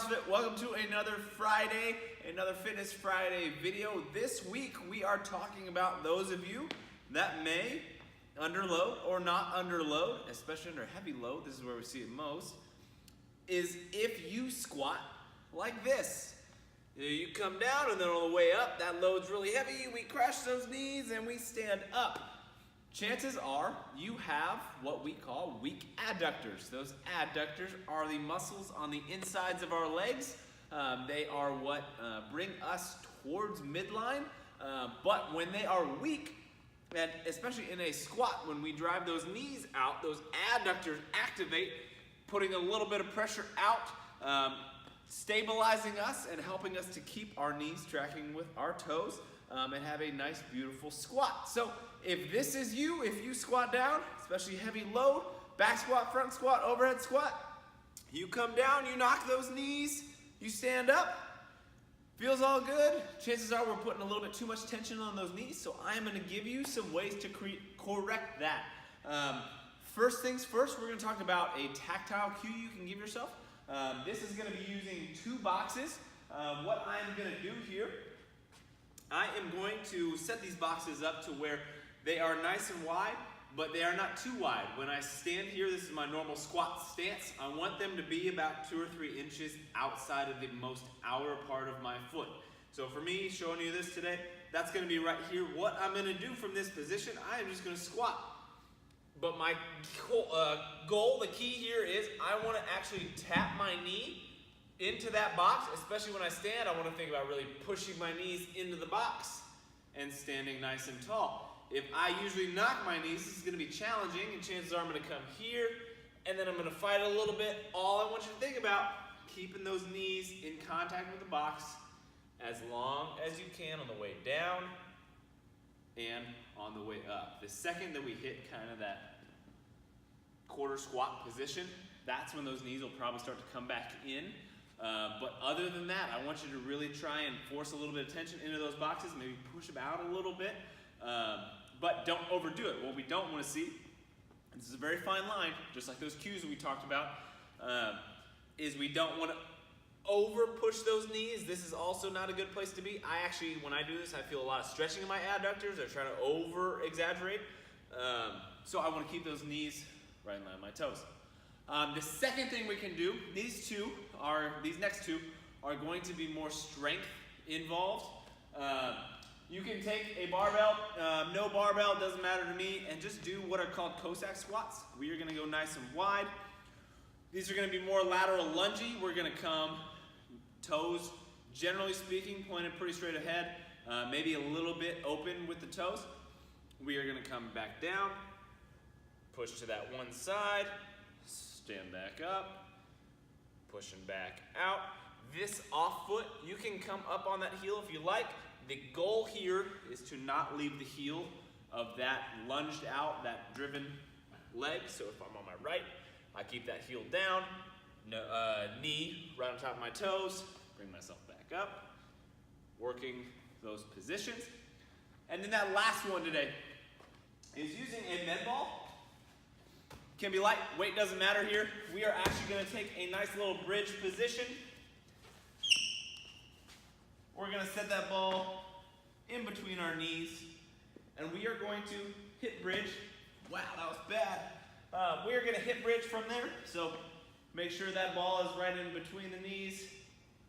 CrossFit. Welcome to another Friday, another Fitness Friday video. This week we are talking about those of you that may underload or not underload, especially under heavy load. This is where we see it most, is if you squat like this. You come down and then on the way up, that load's really heavy, we crash those knees and we stand up. Chances are you have what we call weak adductors. Those adductors are the muscles on the insides of our legs. They are what bring us towards midline, but when they are weak, and especially in a squat, when we drive those knees out, those adductors activate, putting a little bit of pressure out, stabilizing us and helping us to keep our knees tracking with our toes and have a nice, beautiful squat. So if this is you, if you squat down, especially heavy load, back squat, front squat, overhead squat, you come down, you knock those knees, you stand up, feels all good. Chances are we're putting a little bit too much tension on those knees, so I am gonna give you some ways to correct that. First things first, we're gonna talk about a tactile cue you can give yourself. This is gonna be using two boxes. What I'm gonna do here, I am going to set these boxes up to where they are nice and wide, but they are not too wide. When I stand here, this is my normal squat stance. I want them to be about 2 or 3 inches outside of the most outer part of my foot. So for me, showing you this today, that's gonna be right here. What I'm gonna do from this position, I am just gonna squat. But my goal, the key here is I wanna actually tap my knee into that box, especially when I stand. I want to think about really pushing my knees into the box and standing nice and tall. If I usually knock my knees, this is going to be challenging, and chances are I'm going to come here, and then I'm going to fight a little bit. All I want you to think about, keeping those knees in contact with the box as long as you can on the way down and on the way up. The second that we hit kind of that quarter squat position, that's when those knees will probably start to come back in. But other than that, I want you to really try and force a little bit of tension into those boxes, maybe push them out a little bit, but don't overdo it. What we don't want to see, and this is a very fine line, just like those cues we talked about, is we don't want to over push those knees. This is also not a good place to be. I actually, when I do this, I feel a lot of stretching in my adductors. They're trying to over exaggerate. So I want to keep those knees right in line with my toes. The second thing we can do, these next two are going to be more strength involved. You can take a barbell, no barbell, doesn't matter to me, and just do what are called Cossack squats. We are gonna go nice and wide. These are gonna be more lateral lungy. We're gonna come toes, generally speaking, pointed pretty straight ahead, maybe a little bit open with the toes. We are gonna come back down, push to that one side, stand back up, pushing back out. This off foot, you can come up on that heel if you like. The goal here is to not leave the heel of that lunged out, that driven leg. So if I'm on my right, I keep that heel down, knee right on top of my toes, bring myself back up, working those positions. And then that last one today is using a med ball. Can be light, weight doesn't matter here. We are actually going to take a nice little bridge position. We're going to set that ball in between our knees, and we are going to hip bridge. Wow, that was bad. We are going to hip bridge from there, so make sure that ball is right in between the knees.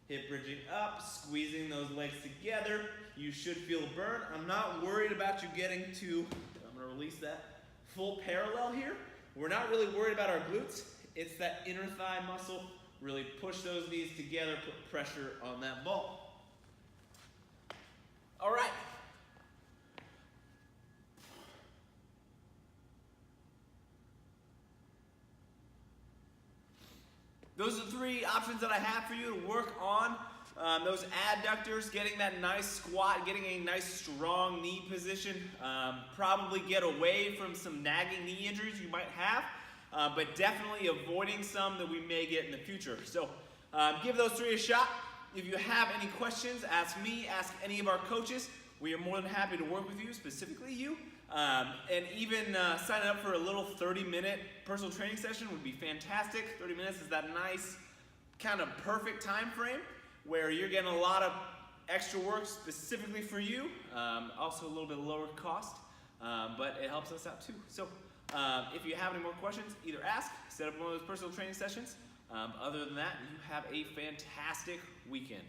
Hip bridging up, squeezing those legs together. You should feel a burn. I'm not worried about you getting to, I'm going to release that, full parallel here. We're not really worried about our glutes. It's that inner thigh muscle. Really push those knees together, put pressure on that ball. All right. Those are 3 options that I have for you to work on. Those adductors, getting that nice squat, getting a nice strong knee position. Probably get away from some nagging knee injuries you might have, but definitely avoiding some that we may get in the future. So give those 3 a shot. If you have any questions, ask me, ask any of our coaches. We are more than happy to work with you, specifically you. And even signing up for a little 30-minute personal training session would be fantastic. 30 minutes is that nice kind of perfect time frame where you're getting a lot of extra work specifically for you, also a little bit lower cost, but it helps us out too. So if you have any more questions, either ask, set up one of those personal training sessions. Other than that, you have a fantastic weekend.